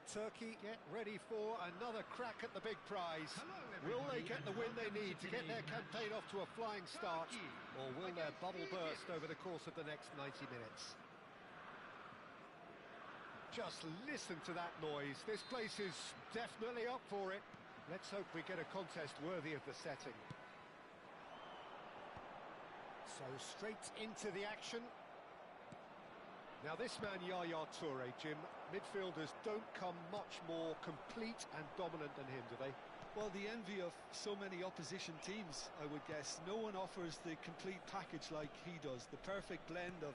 Turkey get ready for another crack at the big prize. Will they get the win they need to get their campaign off to a flying start, or will their bubble burst over the course of the next 90 minutes? Just listen to that noise. This place is definitely up for it. Let's hope we get a contest worthy of the setting. So straight into the action. Now this man, Yaya Toure, Jim, midfielders don't come much more complete and dominant than him, do they? Well, the envy of so many opposition teams, I would guess. No one offers the complete package like he does. The perfect blend of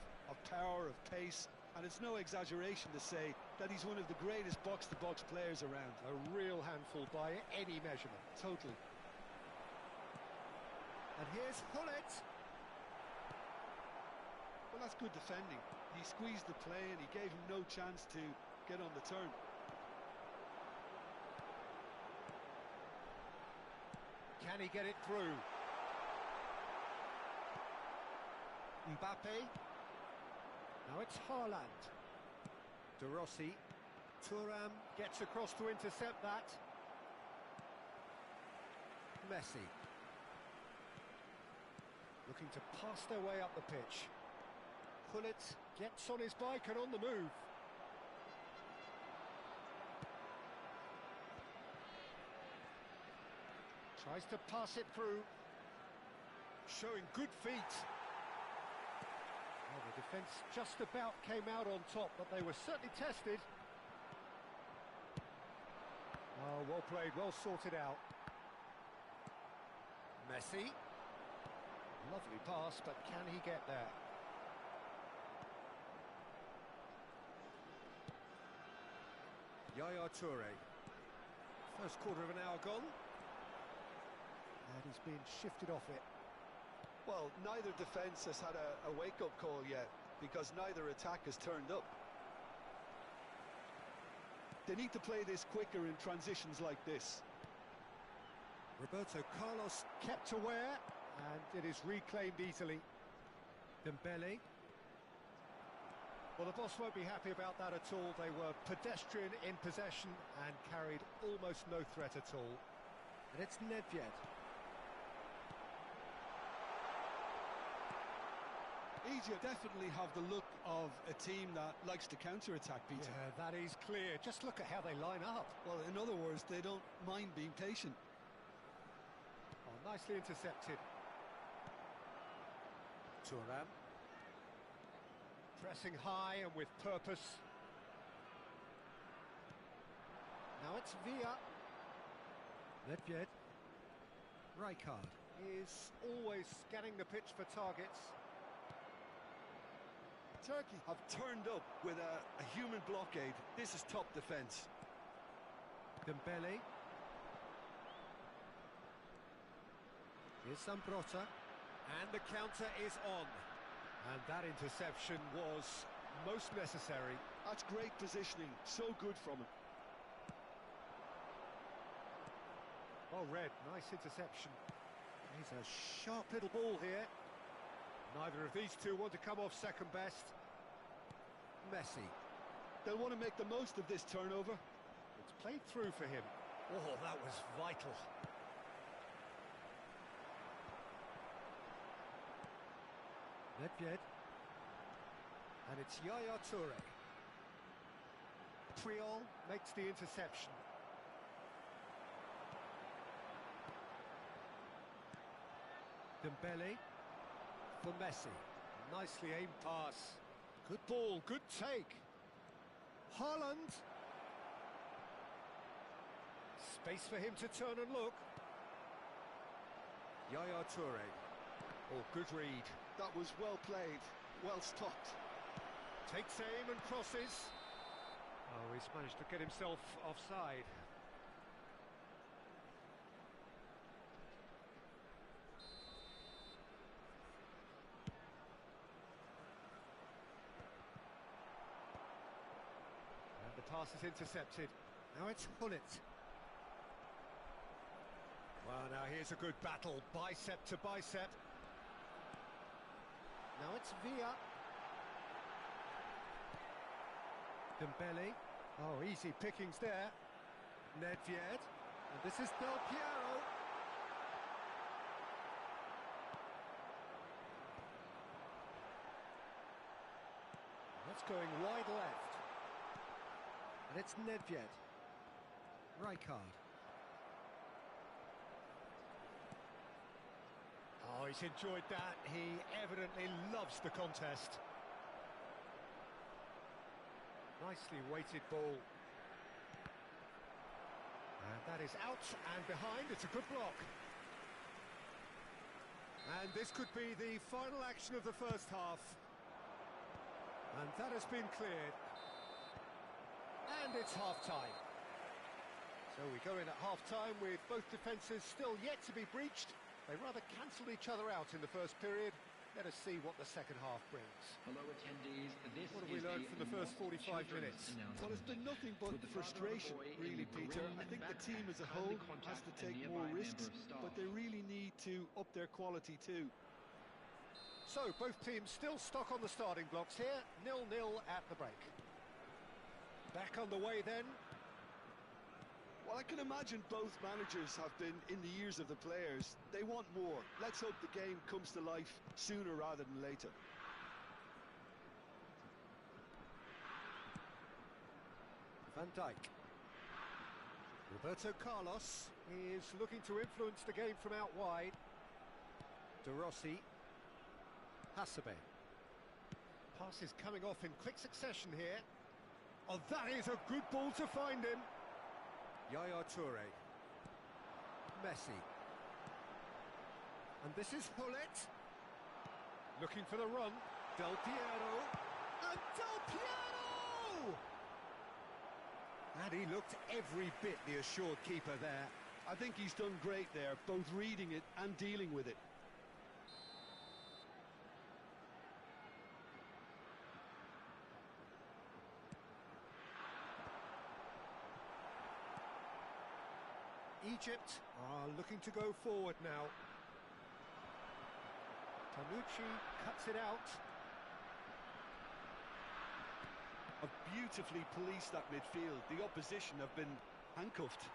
power, of pace, and it's no exaggeration to say that he's one of the greatest box-to-box players around. A real handful by any measurement. Totally. And here's Hullet. Well, that's good defending. He squeezed the play and he gave him no chance to get on the turn. Can he get it through? Mbappe. Now it's Haaland. De Rossi. Thuram gets across to intercept that. Messi. Looking to pass their way up the pitch. Hullet gets on his bike and on the move. Tries to pass it through. Showing good feet. Well, the defence just about came out on top, but they were certainly tested. Oh, well played, well sorted out. Messi. Lovely pass, but can he get there? Yaya Toure. First quarter of an hour gone. And he's been shifted off it. Well, neither defence has had a wake-up call yet, because neither attack has turned up. They need to play this quicker in transitions like this. Roberto Carlos kept aware, and it is reclaimed easily. Dembele. Well, the boss won't be happy about that at all. They were pedestrian in possession and carried almost no threat at all. And it's Nedved. Egypt definitely have the look of a team that likes to counter-attack, Peter. Yeah, that is clear. Just look at how they line up. Well, in other words, they don't mind being patient. Oh, nicely intercepted. Thuram. Pressing high and with purpose. Now it's Villa. Nedved. Rijkaard is always scanning the pitch for targets. Turkey have turned up with a human blockade. This is top defence. Dembele. Here's Sambrota. And the counter is on. And that interception was most necessary. That's great positioning, so good from him. Well read, nice interception. He's a sharp little ball here. Neither of these two want to come off second best. Messi. They'll want to make the most of this turnover. It's played through for him. Oh, that was vital. Nedved. And it's Yaya Toure. Priol makes the interception. Dembele for Messi. Nicely aimed pass. Good ball, good take. Haaland. Space for him to turn and look. Yaya Toure. Oh, good read. That was well played, well stopped. Takes aim and crosses. Oh, he's managed to get himself offside. And the pass is intercepted. Now it's Hullet. Well, now here's a good battle, bicep to bicep. Now it's Villa. Dembele. Oh, easy pickings there. Nedved. And this is Del Piero. That's going wide left. And it's Nedved. Rijkaard. Oh, he's enjoyed that. He evidently loves the contest. Nicely weighted ball. And that is out and behind. It's a good block. And this could be the final action of the first half. And that has been cleared. And it's half-time. So we go in at half-time with both defences still yet to be breached. They rather cancelled each other out in the first period. Let us see what the second half brings. Hello attendees, this what have we learned from the first 45 minutes? Well, it's been nothing but frustration, really, Peter. I think the team as a whole has to take more risks, but they really need to up their quality too. So, both teams still stuck on the starting blocks here, 0-0 at the break. Back on the way then. Well, I can imagine both managers have been in the ears of the players. They want more. Let's hope the game comes to life sooner rather than later. Van Dijk. Roberto Carlos is looking to influence the game from out wide. De Rossi. Hasebe. Pass is coming off in quick succession here. Oh, that is a good ball to find him. Yaya Toure. Messi. And this is Hullet. Looking for the run. Del Piero. And Del Piero! And he looked every bit the assured keeper there. I think he's done great there, both reading it and dealing with it. Egypt are looking to go forward now. Tanucci cuts it out. Have beautifully policed that midfield. The opposition have been handcuffed.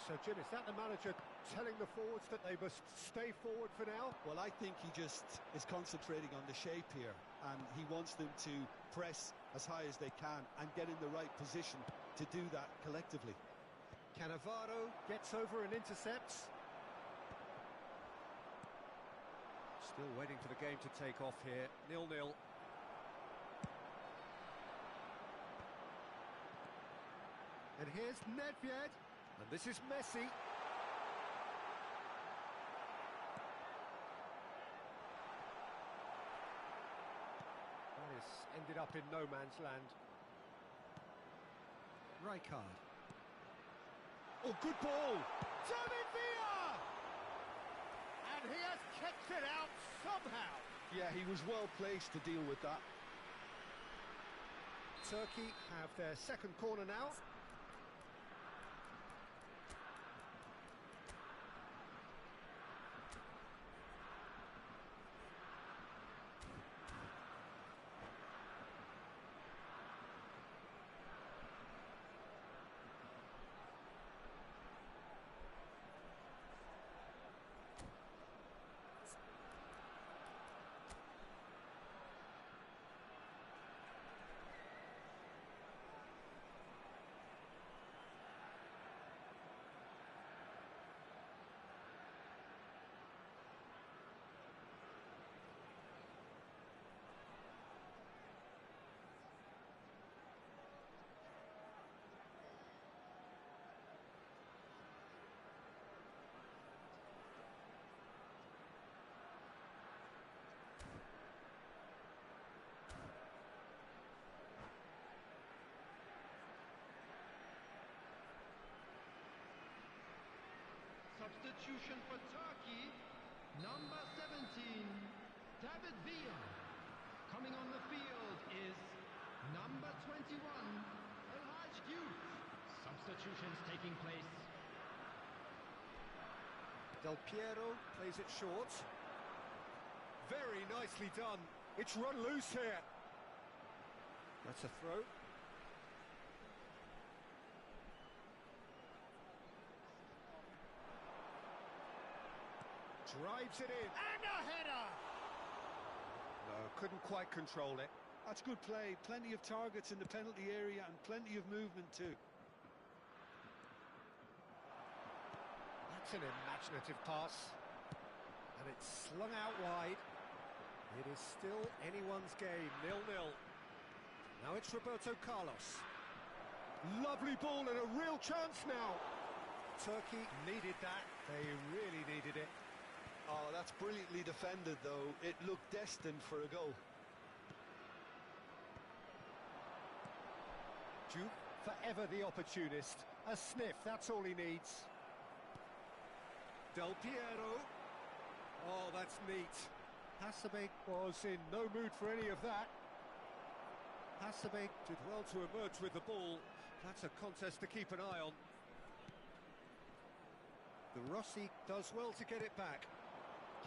So, Jim, is that the manager telling the forwards that they must stay forward for now? Well, I think he just is concentrating on the shape here, and he wants them to press as high as they can and get in the right position to do that collectively. Cannavaro gets over and intercepts. Still waiting for the game to take off here. 0-0. And here's Nedved. And this is Messi. That is ended up in no man's land. Rijkaard. Oh, good ball! David Villa! And he has kicked it out somehow. Yeah, he was well placed to deal with that. Turkey have their second corner now. Substitution for Turkey, number 17, David Villa. Coming on the field is number 21, Elhaj Diouf. Substitutions taking place. Del Piero plays it short. Very nicely done. It's run loose here. That's a throw. Drives it in. And a header! No, couldn't quite control it. That's good play. Plenty of targets in the penalty area and plenty of movement too. That's an imaginative pass. And it's slung out wide. It is still anyone's game, 0-0. Now it's Roberto Carlos. Lovely ball and a real chance now. Turkey needed that. They really needed it. Oh, that's brilliantly defended though. It looked destined for a goal. Duke, forever the opportunist. A sniff, that's all he needs. Del Piero. Oh, that's neat. Hasebe was in no mood for any of that. Hasebe did well to emerge with the ball. That's a contest to keep an eye on. The Rossi does well to get it back.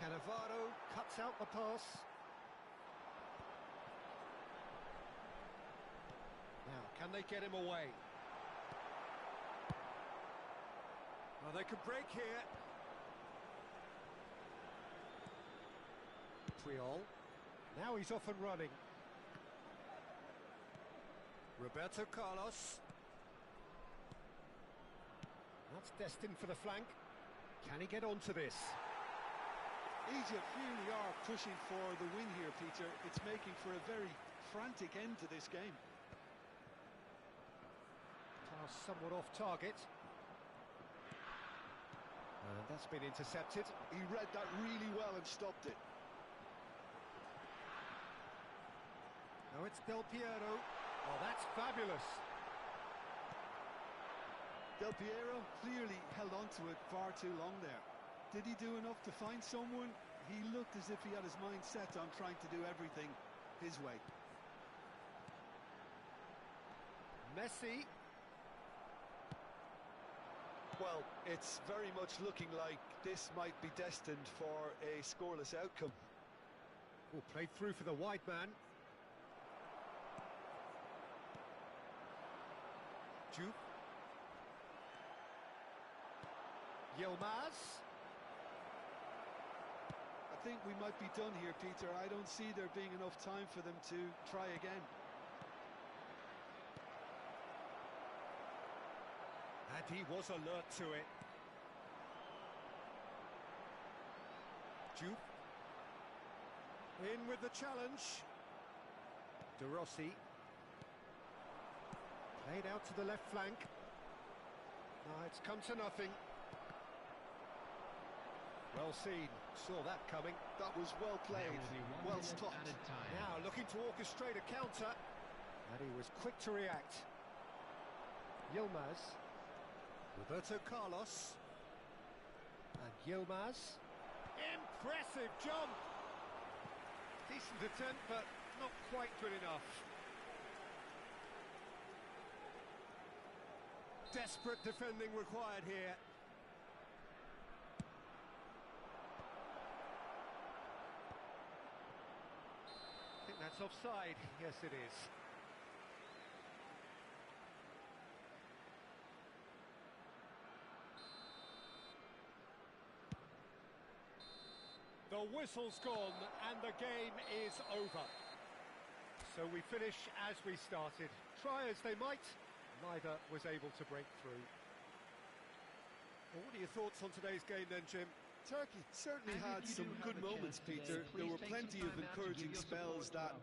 Cannavaro cuts out the pass. Now, can they get him away? Well, they could break here. Puyol. Now he's off and running. Roberto Carlos. That's destined for the flank. Can he get onto this? Egypt really are pushing for the win here, Peter. It's making for a very frantic end to this game. Pass somewhat off target. And that's been intercepted. He read that really well and stopped it. Now it's Del Piero. Oh, that's fabulous. Del Piero clearly held on to it far too long there. Did he do enough to find someone? He looked as if he had his mind set on trying to do everything his way. Messi. Well, it's very much looking like this might be destined for a scoreless outcome. Oh, played through for the wide man. Juve. Yilmaz. I think we might be done here, Peter. I don't see there being enough time for them to try again. And he was alert to it. Juve. In with the challenge. De Rossi. Played out to the left flank. It's come to nothing. Well seen, saw that coming. That was well played, well stopped. Now looking to orchestrate a counter. And he was quick to react. Yilmaz. Roberto Carlos. And Yilmaz. Impressive jump! Decent attempt, but not quite good enough. Desperate defending required here. I think that's offside. Yes, it is. The whistle's gone and the game is over. So we finish as we started. Try as they might, neither was able to break through. Well, what are your thoughts on today's game then, Jim? Turkey certainly had some good moments, Peter. There were plenty of encouraging spells that...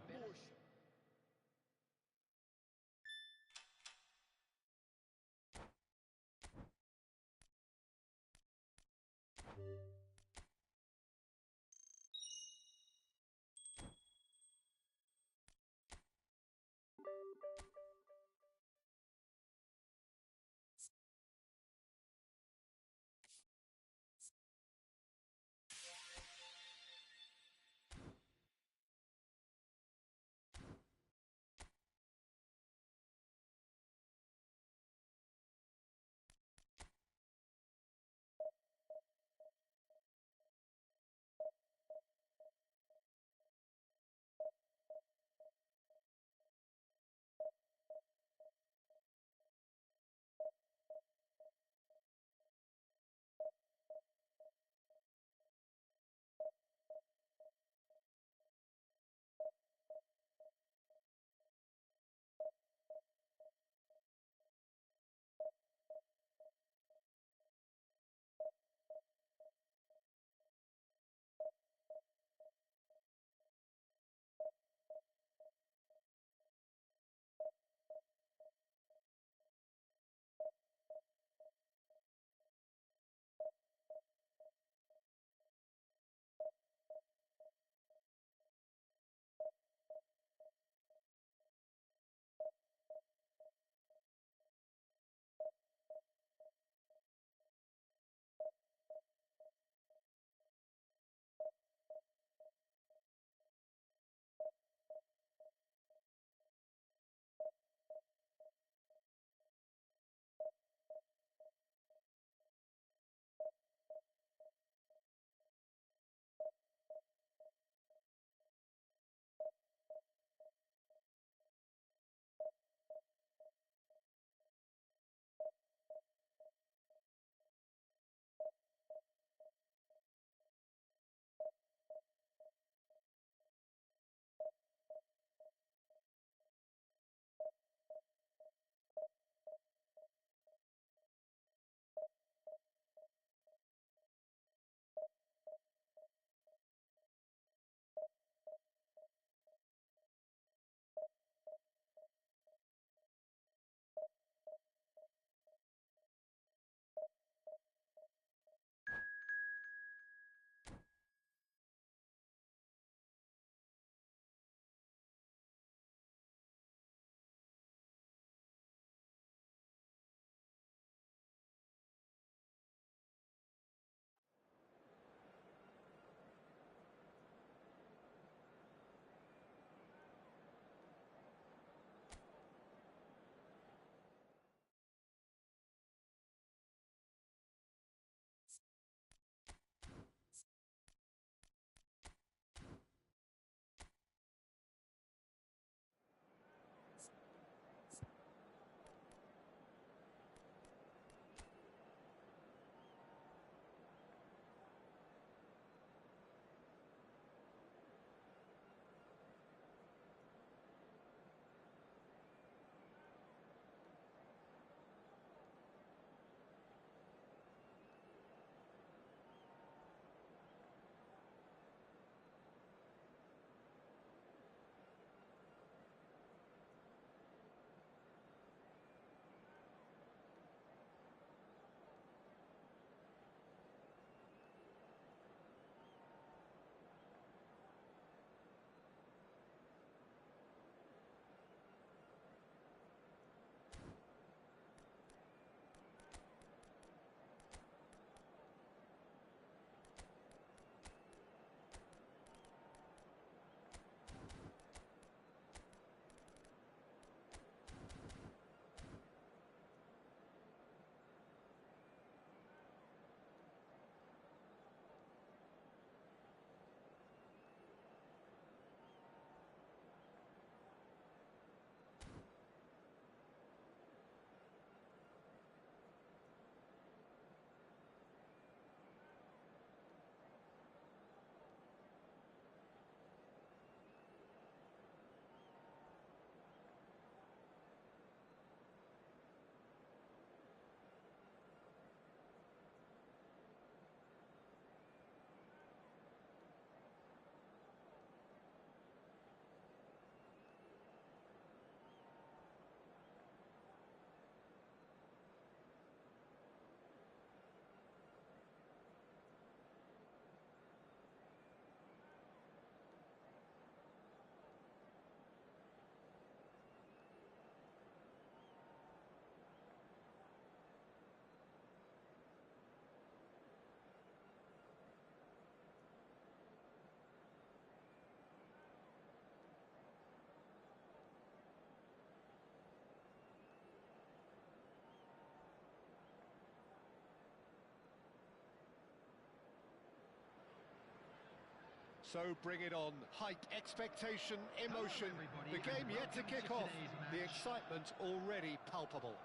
So bring it on. Hype, expectation, emotion. everybody, The game and yet to welcome kick to off. today's The match. excitement already palpable.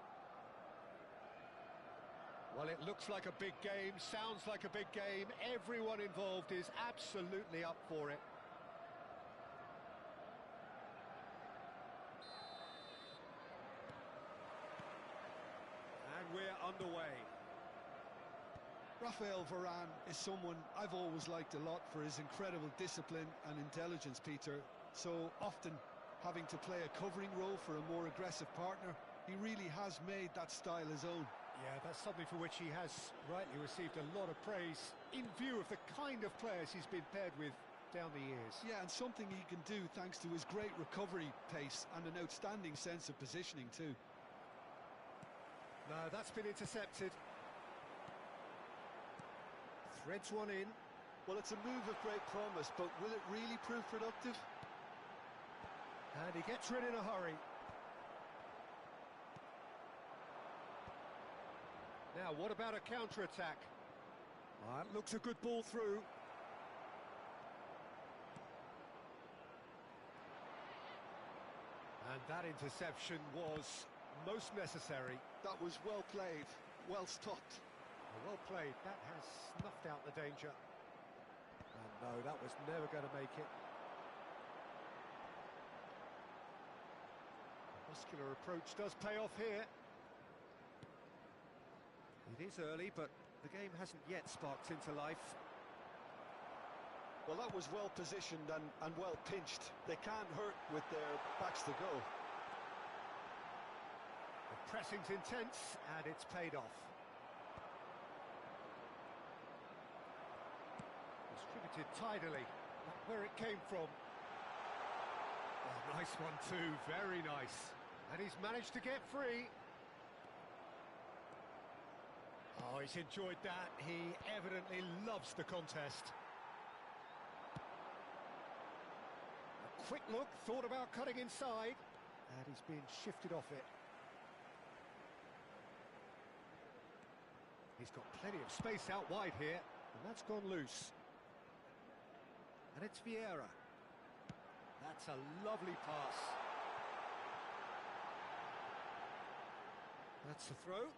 Well, it looks like a big game, sounds like a big game. Everyone involved is absolutely up for it. And we're underway. Rafael Varane is someone I've always liked a lot for his incredible discipline and intelligence, Peter. So often having to play a covering role for a more aggressive partner, he really has made that style his own. Yeah, that's something for which he has rightly received a lot of praise in view of the kind of players he's been paired with down the years. Yeah, and something he can do thanks to his great recovery pace and an outstanding sense of positioning too. No, that's been intercepted. Threads one in. Well, it's a move of great promise, but will it really prove productive? And he gets rid in a hurry. Now, what about a counter-attack? That looks a good ball through. And that interception was most necessary. That was well played, well stopped. Well played. That has snuffed out the danger. And no, that was never going to make it. Muscular approach does pay off here. It is early, but the game hasn't yet sparked into life. Well, that was well positioned and well pinched. They can't hurt with their backs to goal. The pressing's intense, and it's paid off. Distributed tidily, not where it came from. Oh, nice one too, very nice. And he's managed to get free. Oh, he's enjoyed that. He evidently loves the contest. A quick look, thought about cutting inside, and he's been shifted off it. He's got plenty of space out wide here, and that's gone loose. And it's Vieira. That's a lovely pass. That's the throw.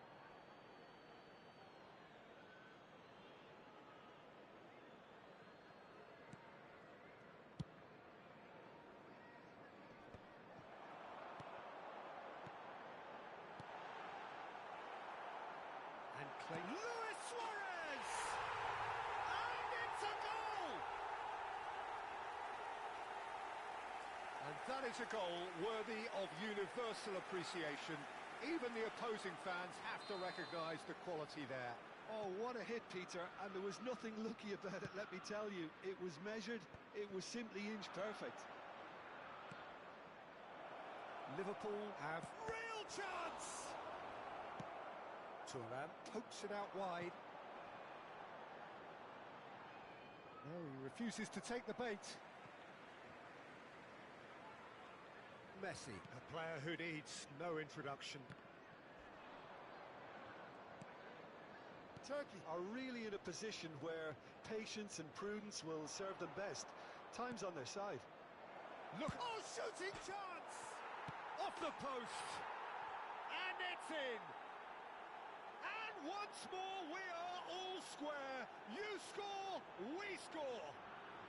And Clay. Luis Suarez! And it's a goal! And that is a goal worthy of universal appreciation. Even the opposing fans have to recognise the quality there. Oh, what a hit, Peter, and there was nothing lucky about it, let me tell you. It was measured, it was simply inch perfect. Liverpool have real chance! Thuram pokes it out wide. No, he refuses to take the bait. Messi, a player who needs no introduction. Turkey are really in a position where patience and prudence will serve them best. Time's on their side. Look! Oh, shooting chance! Off the post! And it's in! And once more we are all square. You score, we score.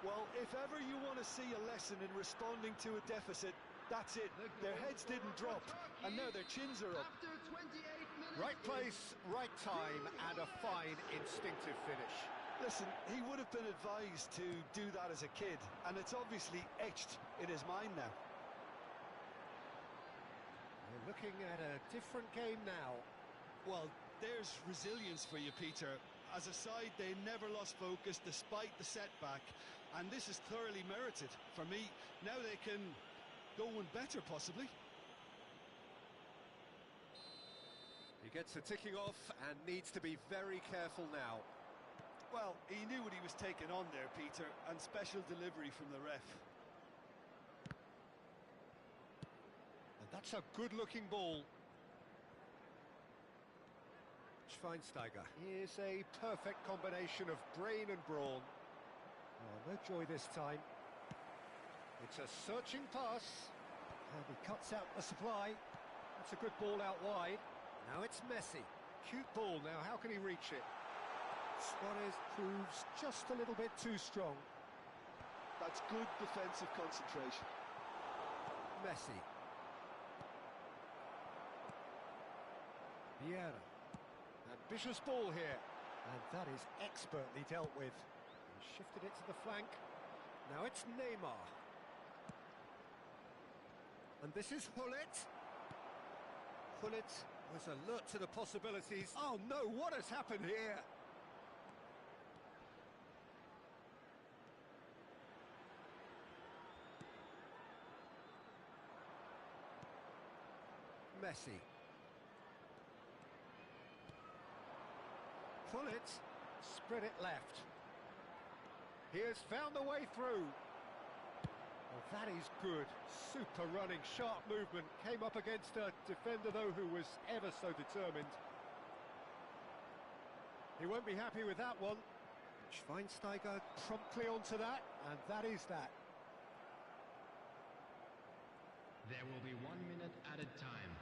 Well, if ever you want to see a lesson in responding to a deficit, that's it. Their heads didn't drop, and now their chins are up. After 28 minutes. Right place, right time, and a fine instinctive finish. Listen, he would have been advised to do that as a kid, and it's obviously etched in his mind now. We're looking at a different game now. Well, there's resilience for you, Peter. As a side, they never lost focus despite the setback, and this is thoroughly merited. For me, now they can go one better, possibly. He gets the ticking off and needs to be very careful now. Well, he knew what he was taking on there, Peter, and special delivery from the ref. And that's a good-looking ball. Schweinsteiger. Here's a perfect combination of brain and brawn. Oh, Well, no joy this time. It's a searching pass. And he cuts out the supply. That's a good ball out wide. Now it's Messi. Cute ball now, how can he reach it? Suarez proves just a little bit too strong. That's good defensive concentration. Messi. Vieira. Ambitious ball here. And that is expertly dealt with. He shifted it to the flank. Now it's Neymar. And this is Hullet. Hullet was alert to the possibilities. Oh no, what has happened here? Messi. Hullet spread it left. He has found the way through. Well, that is good. Super running, sharp movement. Came up against a defender, though, who was ever so determined. He won't be happy with that one. Schweinsteiger promptly onto that, and that is that. There will be 1 minute added time.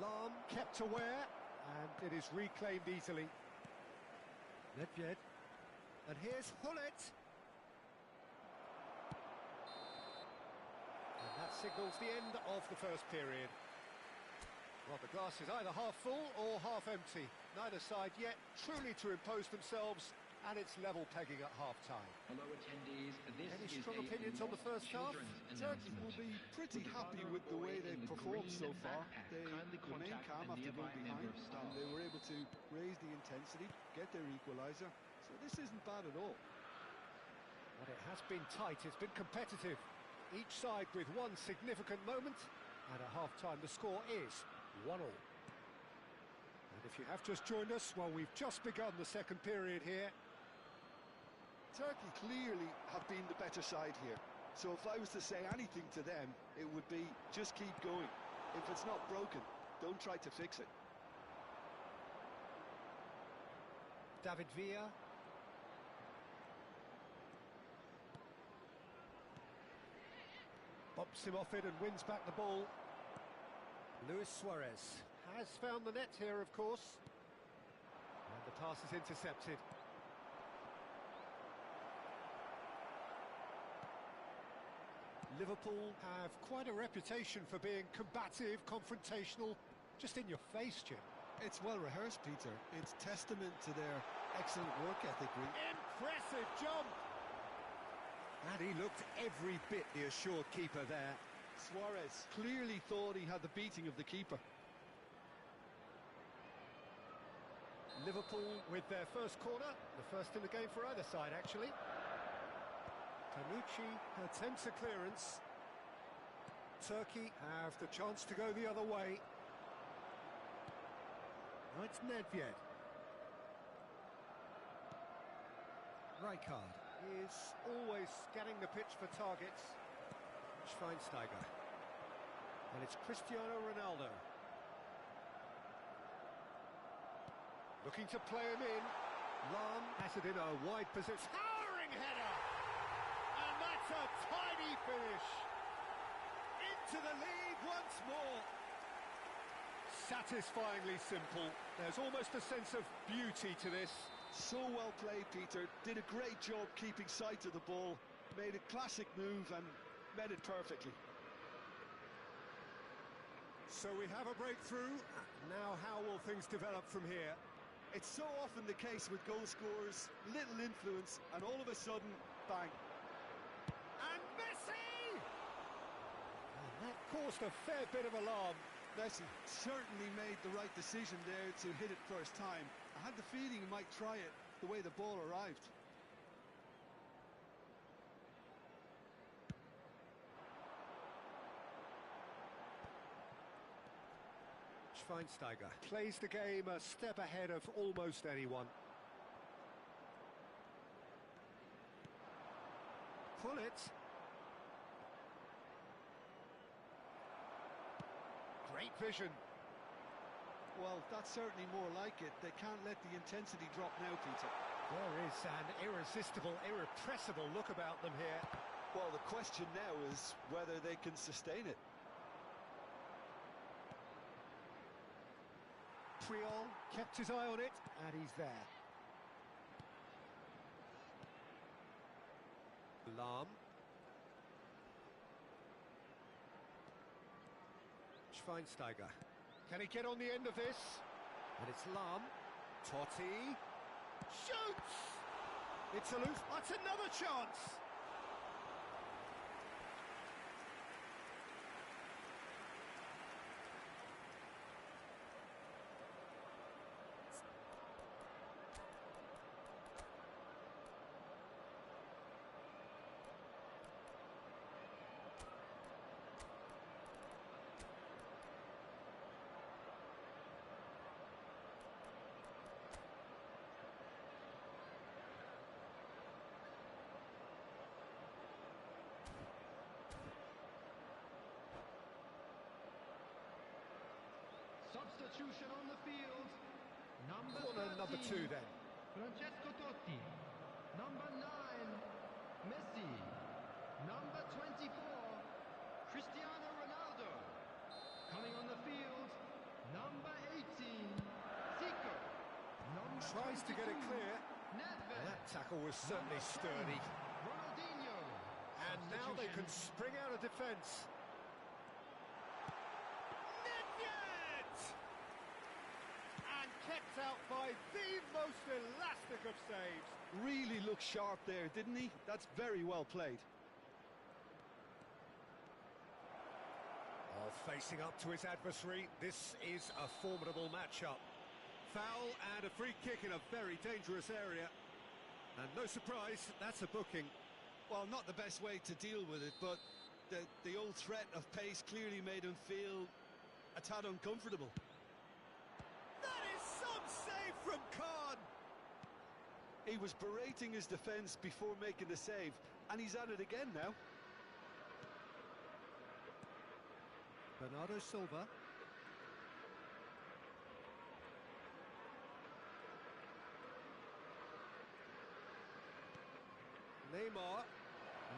Lahm kept aware, and it is reclaimed easily. Nedved. And here's Hullet. And that signals the end of the first period. Well, the glass is either half full or half empty. Neither side yet truly to impose themselves, and it's level pegging at half-time. Hello attendees, this Any is strong opinions on the first half? Turkey will be pretty happy with the way they've performed so far. They remained calm after going behind, and they were able to raise the intensity, get their equaliser. So this isn't bad at all. But it has been tight, it's been competitive. Each side with one significant moment, and at half-time the score is 1-1. And if you have just joined us, well, we've just begun the second period here. Turkey clearly have been the better side here. So if I was to say anything to them, it would be just keep going. If it's not broken, don't try to fix it. David Villa. Bumps him off it and wins back the ball. Luis Suarez has found the net here, of course. And the pass is intercepted. Liverpool have quite a reputation for being combative, confrontational, just in your face, Jim. It's well rehearsed, Peter. It's testament to their excellent work ethic. Impressive jump! And he looked every bit the assured keeper there. Suarez clearly thought he had the beating of the keeper. Liverpool with their first corner, the first in the game for either side, actually. Tanucci attempts a clearance. Turkey have the chance to go the other way. Now it's Nedved. Rijkaard is always scanning the pitch for targets. Schweinsteiger. And it's Cristiano Ronaldo. Looking to play him in. Lahm has it in a wide position. Towering header! And that's a tidy finish. Into the lead once more. Satisfyingly simple. There's almost a sense of beauty to this. So well played, Peter. Did a great job keeping sight of the ball. Made a classic move and met it perfectly. So we have a breakthrough. Now how will things develop from here? It's so often the case with goal scorers. Little influence and all of a sudden, bang. And Messi! And that caused a fair bit of alarm. Messi certainly made the right decision there to hit it first time. I had the feeling he might try it the way the ball arrived. Schweinsteiger plays the game a step ahead of almost anyone. Hullet. Great vision. Well, that's certainly more like it. They can't let the intensity drop now, Peter. There is an irresistible, irrepressible look about them here. Well, the question now is whether they can sustain it. Triol kept his eye on it, and he's there. Lahm. Schweinsteiger. Can he get on the end of this? And it's Lahm. Totti. Shoots! It's a loose. That's another chance! Substitution on the field. Corner number 2 then. Francesco Totti. Number 9, Messi. Number 24, Cristiano Ronaldo. Coming on the field, number 18, Zico. Number Tries to get it 22, clear. Nedved. That tackle was certainly Number 10, sturdy. Ronaldinho. And now they can Substitution. spring out of defence. Nedved! And kept out by the most elastic of saves. Really looked sharp there, didn't he? That's very well played. Oh, facing up to his adversary, this is a formidable matchup. Foul and a free kick in a very dangerous area. And no surprise, that's a booking. Well, not the best way to deal with it, but the old threat of pace clearly made him feel a tad uncomfortable. That is some save from Khan! He was berating his defence before making the save, and he's at it again now. Bernardo Silva.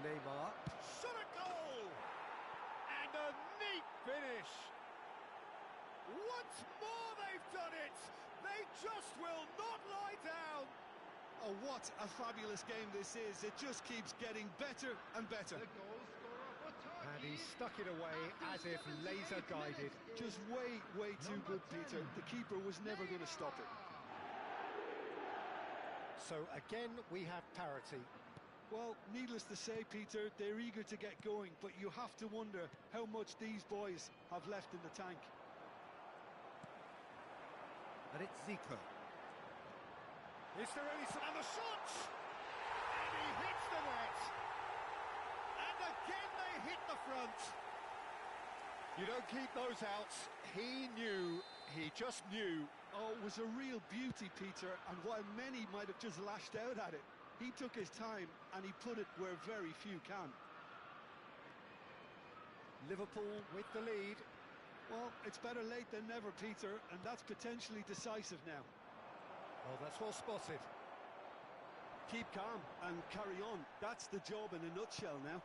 Neymar. Shot a goal! And a neat finish! Once more they've done it! They just will not lie down! Oh, what a fabulous game this is. It just keeps getting better and better. The goal scorer for Turkey. And he stuck it away as if laser guided. Just way too good, Peter. The keeper was never going to stop it. So again, we have parity. Well, needless to say, Peter, they're eager to get going, but you have to wonder how much these boys have left in the tank. And it's Zico. Is there any... And the shot! And he hits the net! And again they hit the front! You don't keep those out. He knew, he just knew. Oh, it was a real beauty, Peter, and while many might have just lashed out at it, he took his time and he put it where very few can. Liverpool with the lead. Well, it's better late than never, Peter, and that's potentially decisive now. Oh, that's well spotted. Keep calm and carry on. That's the job in a nutshell now.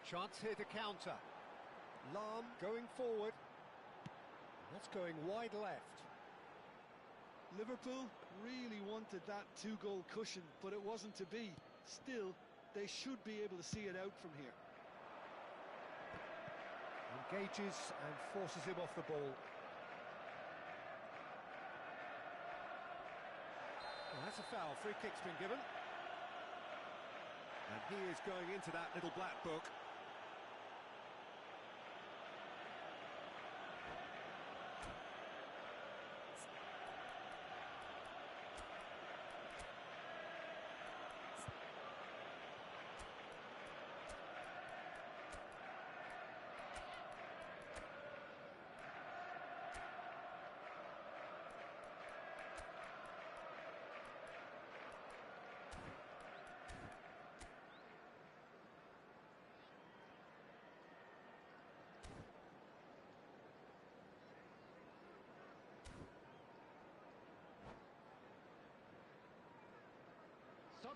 Chance here to counter. Lahm going forward. That's going wide left. Liverpool really wanted that two-goal cushion, but it wasn't to be. Still, they should be able to see it out from here. Engages and forces him off the ball. Well, that's a foul. Free kick's been given. And he is going into that little black book.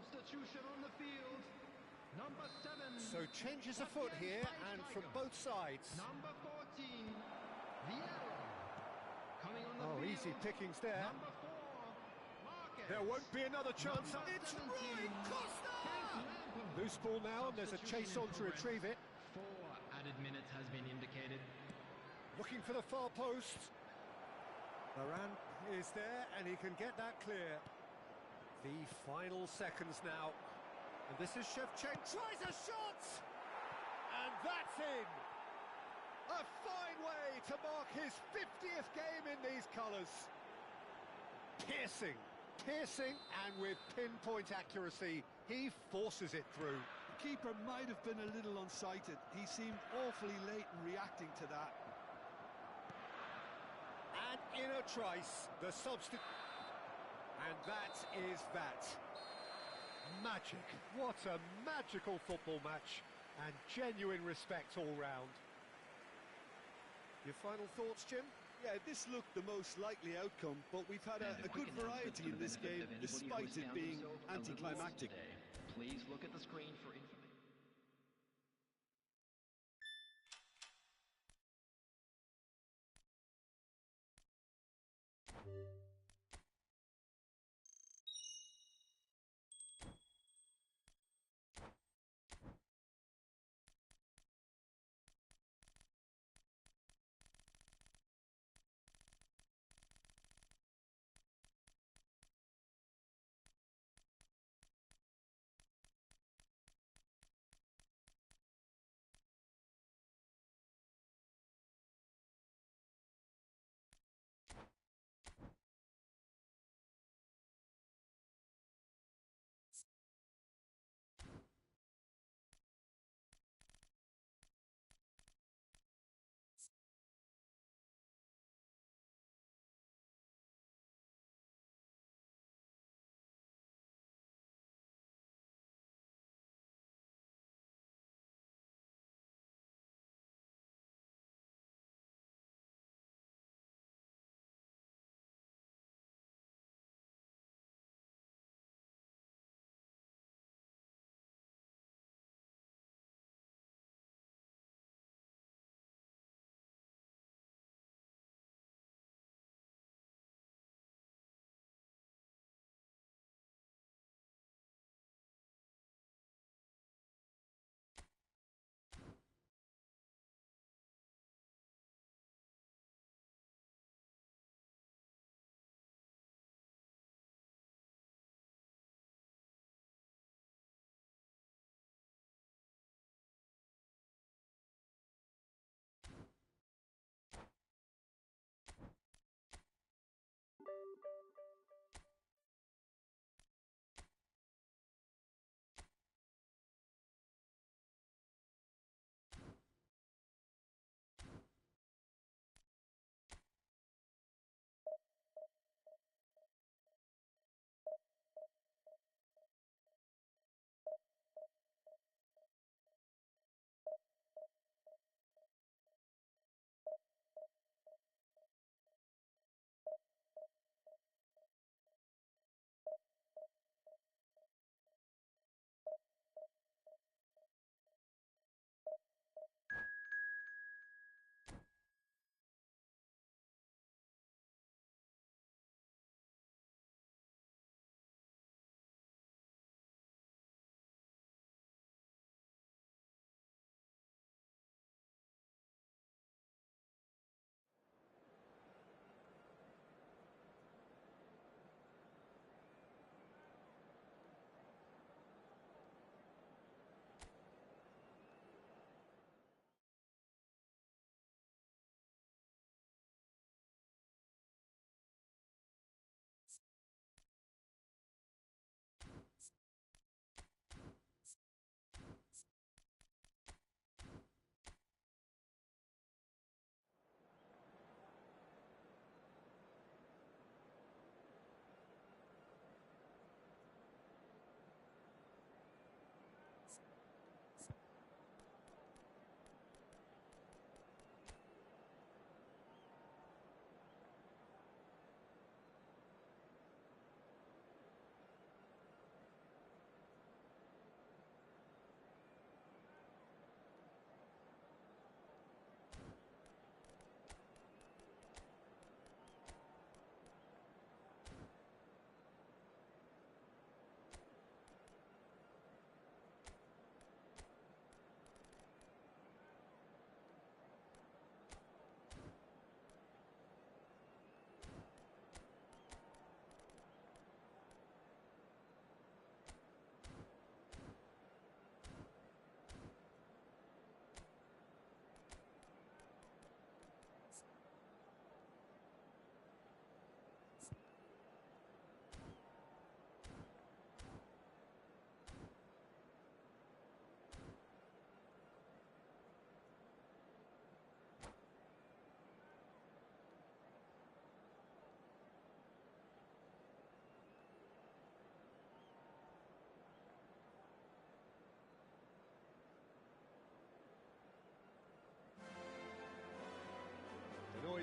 Substitution on the field. Number 7. So changes afoot here, and from both sides. Number 14. Vieira. Coming on the field. Easy pickings there. Number 4. Marquez. There won't be another chance. Number It's 17. Rui Costa! Lampard. Loose ball now, and there's a chase on to retrieve it. 4 added minutes has been indicated. Looking for the far post. Varane is there, and he can get that clear. The final seconds now. And this is Shevchenko. Tries a shot! And that's in! A fine way to mark his 50th game in these colours. Piercing, and with pinpoint accuracy, he forces it through. The keeper might have been a little unsighted. He seemed awfully late in reacting to that. And in a trice, the substitute. And that is that. Magic. What a magical football match. And genuine respect all round. Your final thoughts, Jim? Yeah, this looked the most likely outcome, but we've had a good variety in this game, despite it being anticlimactic. Please look at the screen for information.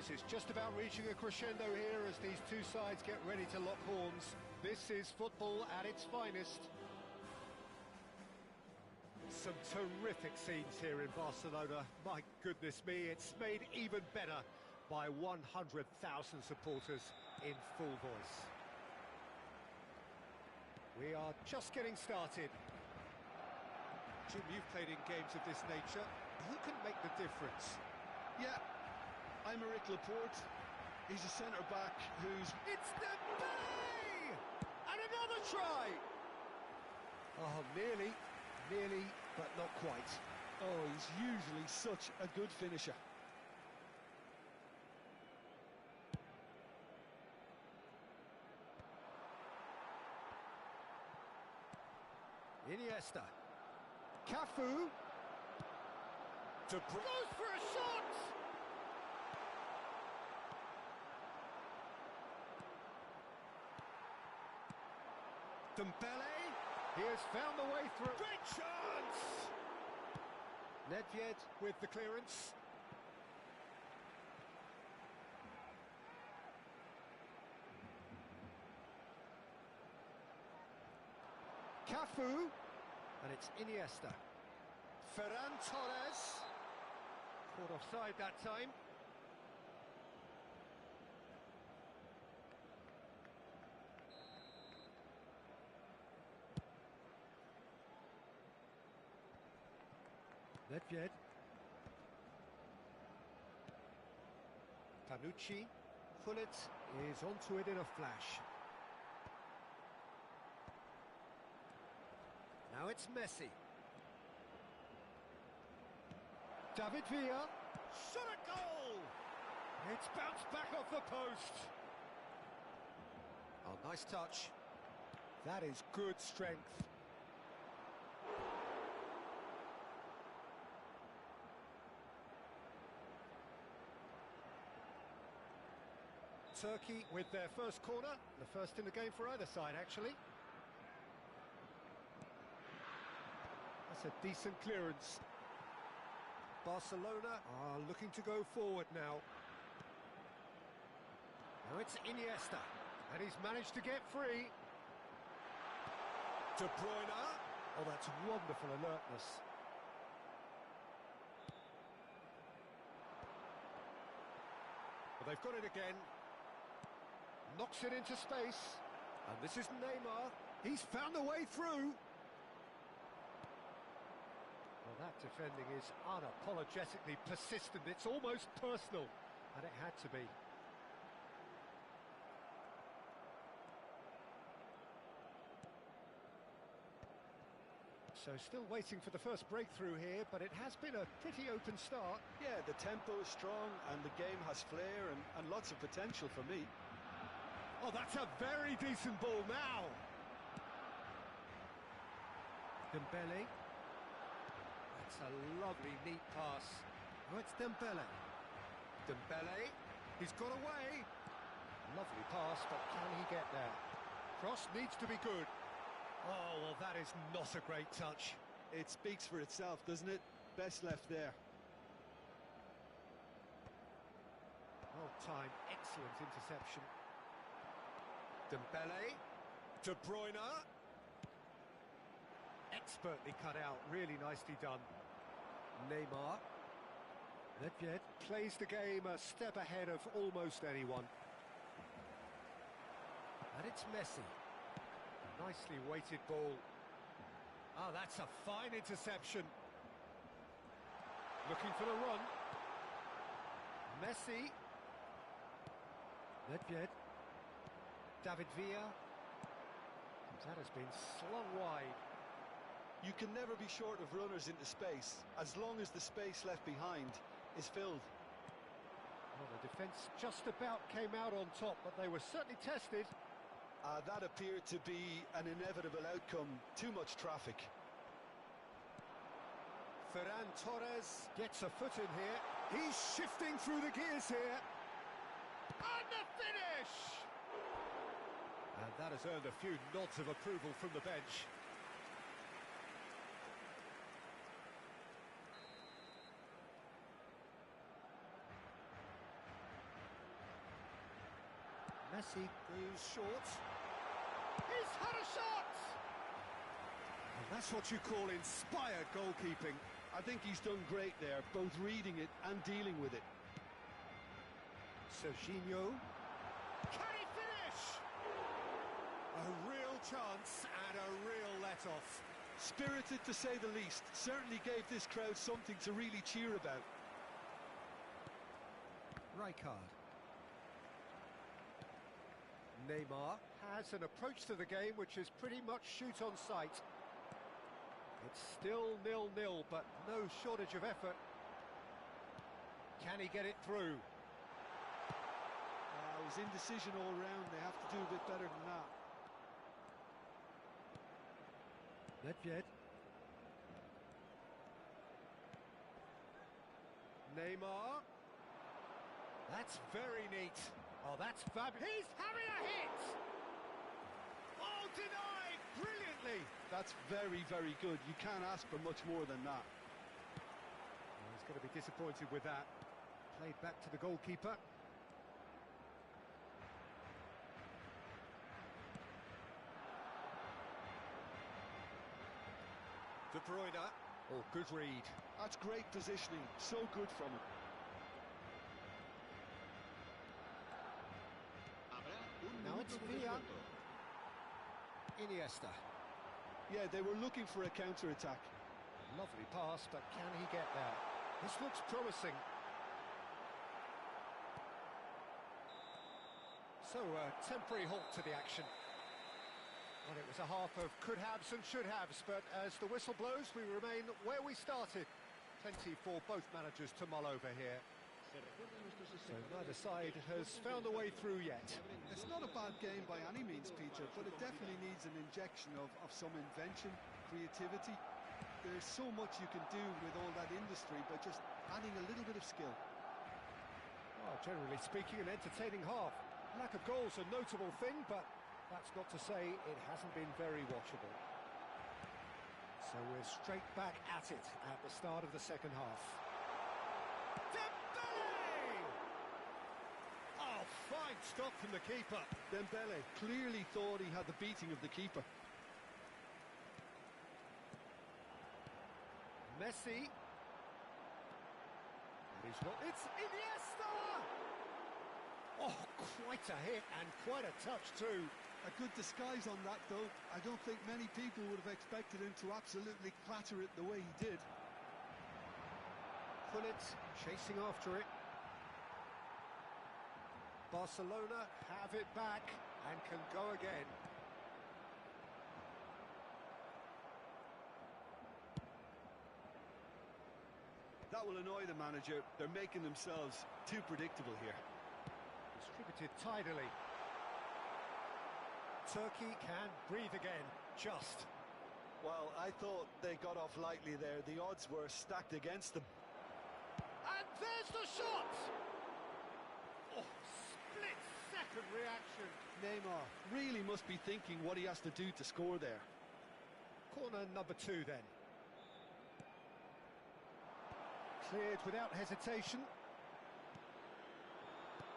This is just about reaching a crescendo here as these two sides get ready to lock horns. This is football at its finest. Some terrific scenes here in Barcelona. My goodness me, it's made even better by 100,000 supporters in full voice. We are just getting started. Jim, you've played in games of this nature. Who can make the difference? Yeah, I'm Rick Laporte. He's a centre-back who's... It's Dembele! And another try! Oh, nearly, but not quite. Oh, he's usually such a good finisher. Iniesta. Cafu. De Bruyne goes for a shot! Dembele. He has found the way through. Great chance! Nedved with the clearance. Cafu, and it's Iniesta. Ferran Torres. Caught offside that time. Nedved. Panucci. Fullet is onto it in a flash. Now it's Messi. David Villa. Shot a goal! It's bounced back off the post. Oh, nice touch. That is good strength. Turkey with their first corner. The first in the game for either side, actually. That's a decent clearance. Barcelona are looking to go forward now. Now it's Iniesta, and he's managed to get free. De Bruyne. Oh, that's wonderful alertness. Well, they've got it again. Knocks it into space. And this is Neymar. He's found a way through. Well, that defending is unapologetically persistent. It's almost personal, and it had to be. So still waiting for the first breakthrough here, but it has been a pretty open start. Yeah, the tempo is strong, and the game has flair and lots of potential for me. Oh, that's a very decent ball now. Dembele. That's a lovely, neat pass. Oh, it's Dembele. Dembele. He's got away. Lovely pass, but can he get there? Cross needs to be good. Oh, well, that is not a great touch. It speaks for itself, doesn't it? Best left there. Well timed, excellent interception. Dembele. De Bruyne. Expertly cut out, really nicely done. Neymar. Nedved plays the game a step ahead of almost anyone. And it's Messi. Nicely weighted ball. Ah, that's a fine interception. Looking for the run. Messi. Nedved. David Villa. That has been slung wide. You can never be short of runners into space, as long as the space left behind is filled. Well, the defence just about came out on top, but they were certainly tested. That appeared to be an inevitable outcome. Too much traffic. Ferran Torres gets a foot in here. He's shifting through the gears here. And the finish! And that has earned a few nods of approval from the bench. Messi goes short. He's had a shot! And that's what you call inspired goalkeeping. I think he's done great there, both reading it and dealing with it. Serginho. Can he finish? A real chance and a real let-off. Spirited to say the least. Certainly gave this crowd something to really cheer about. Rijkaard. Neymar has an approach to the game which is pretty much shoot on sight. It's still 0-0, but no shortage of effort. Can he get it through? It was indecision all round. They have to do a bit better than that. Nedved. Neymar. That's very neat. Oh, that's fabulous. He's having a hit! Oh, denied! Brilliantly! That's very, very good. You can't ask for much more than that. Oh, he's going to be disappointed with that. Played back to the goalkeeper. De Bruyne. Oh, good read. That's great positioning. So good from him. Now it's Villa. Iniesta. Yeah, they were looking for a counter-attack. Lovely pass, but can he get there? This looks promising. So, a temporary halt to the action. Well, it was a half of could-haves and should-haves, but as the whistle blows, we remain where we started. Plenty for both managers to mull over here. So neither side has found a way through yet. It's not a bad game by any means, Peter, but it definitely needs an injection of some invention, creativity. There's so much you can do with all that industry by just adding a little bit of skill. Well, generally speaking, an entertaining half. Lack of goals a notable thing, but that's not to say it hasn't been very watchable. So we're straight back at it at the start of the second half. Oh, fine stop from the keeper. Dembele clearly thought he had the beating of the keeper. Messi. He's not. It's Iniesta! Oh, quite a hit and quite a touch too. A good disguise on that, though. I don't think many people would have expected him to absolutely clatter it the way he did. Gullit chasing after it. Barcelona have it back and can go again. That will annoy the manager. They're making themselves too predictable here. Distributed tidily. Turkey can breathe again, just. Well, I thought they got off lightly there. The odds were stacked against them. And there's the shot! Oh, split-second reaction. Neymar really must be thinking what he has to do to score there. Corner number 2 then. Cleared without hesitation.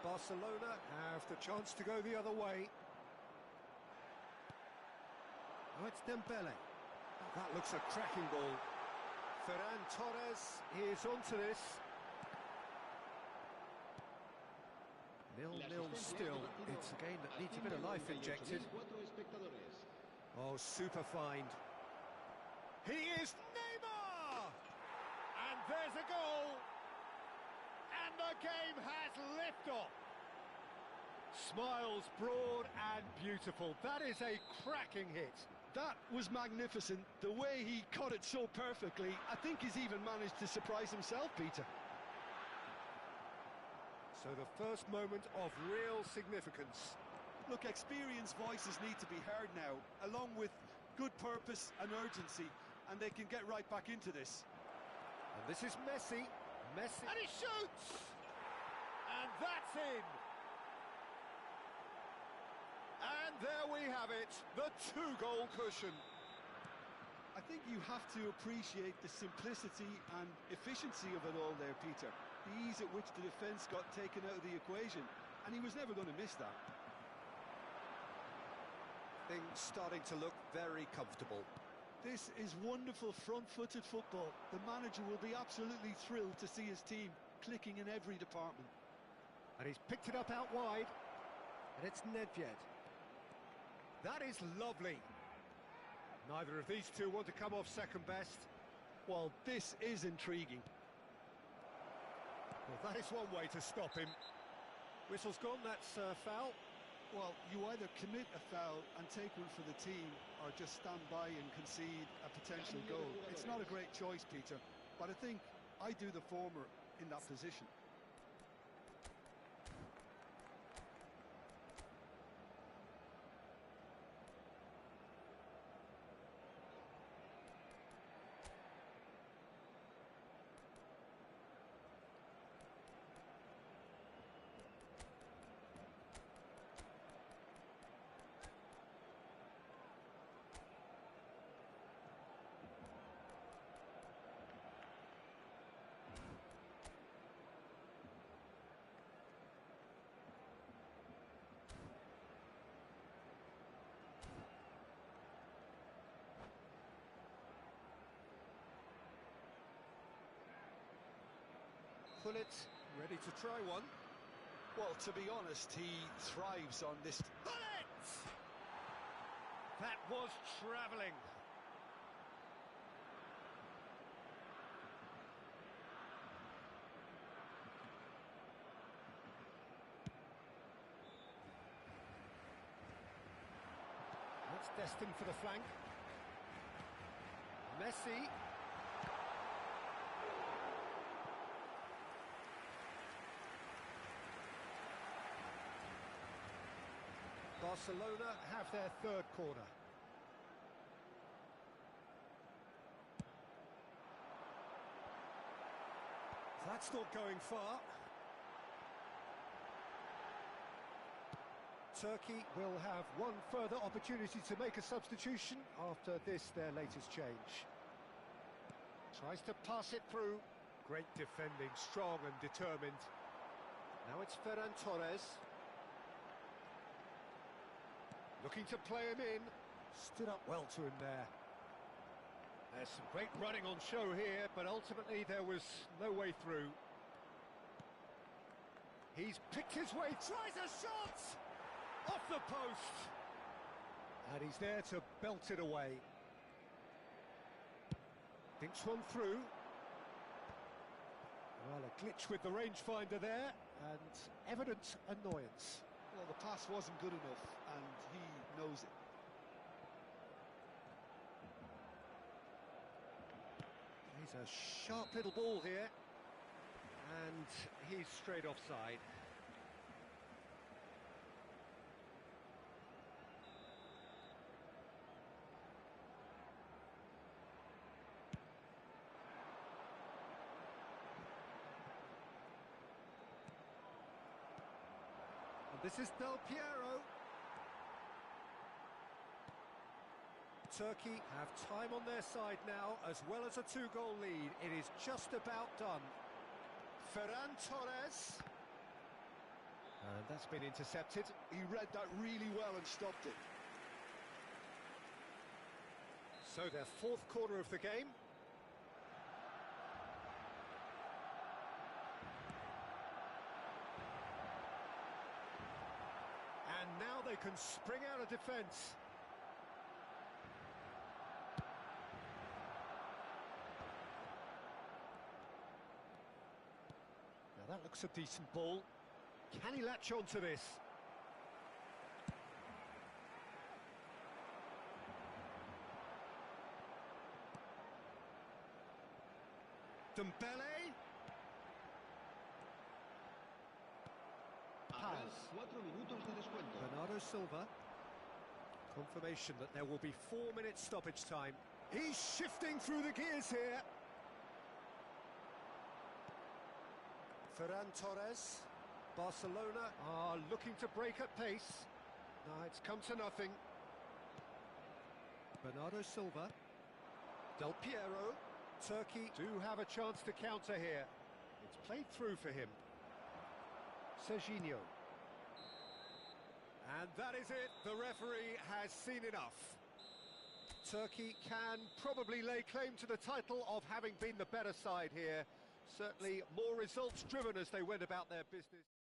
Barcelona have the chance to go the other way. Oh, it's Dembele. Oh, that looks a cracking ball. Ferran Torres is onto this. 0-0 still. It's a game that needs a bit of life injected. Oh, super find. He is Neymar! And there's a goal! And the game has liftoff. Smiles broad and beautiful. That is a cracking hit. That was magnificent. The way he caught it so perfectly, I think he's even managed to surprise himself, Peter. So the first moment of real significance. Look, experienced voices need to be heard now, along with good purpose and urgency, and they can get right back into this. And this is Messi. Messi. And he shoots! And that's in! And there we have it, the 2-goal cushion. I think you have to appreciate the simplicity and efficiency of it all there, Peter. The ease at which the defence got taken out of the equation, and he was never going to miss that. Things starting to look very comfortable. This is wonderful front-footed football. The manager will be absolutely thrilled to see his team clicking in every department. And he's picked it up out wide. And it's Nedved. That is lovely. Neither of these two want to come off second best. Well, this is intriguing. Well, that is one way to stop him. Whistle's gone, that's foul. Well, you either commit a foul and take one for the team, or just stand by and concede a potential goal. It's not a great choice, Peter, but I think I do the former in that position. Pullet, ready to try one. Well, to be honest, he thrives on this. Pullet! That was travelling. That's destined for the flank. Messi. Barcelona have their third corner. That's not going far. Turkey will have one further opportunity to make a substitution after this, their latest change. Tries to pass it through. Great defending, strong and determined. Now it's Ferran Torres. Looking to play him in. Stood up well to him there. There's some great running on show here, but ultimately there was no way through. He's picked his way, tries a shot! Off the post! And he's there to belt it away. Thinks one through. Well, a glitch with the rangefinder there, and evident annoyance. Well, the pass wasn't good enough, and he knows it. He's a sharp little ball here, and he's straight offside. This is Del Piero. Turkey have time on their side now, as well as a two-goal lead. It is just about done. Ferran Torres. And that's been intercepted. He read that really well and stopped it. So their fourth corner of the game. And now they can spring out of defence. Now that looks a decent ball. Can he latch on to this? Dembele. Paz. 4 minutos de descuento. Bernardo Silva. Confirmation that there will be 4 minutes stoppage time. He's shifting through the gears here. Ferran Torres. Barcelona are looking to break at pace. No, it's come to nothing. Bernardo Silva. Del Piero. Turkey do have a chance to counter here. It's played through for him. Serginho. And that is it. The referee has seen enough. Turkey can probably lay claim to the title of having been the better side here. Certainly more results driven as they went about their business.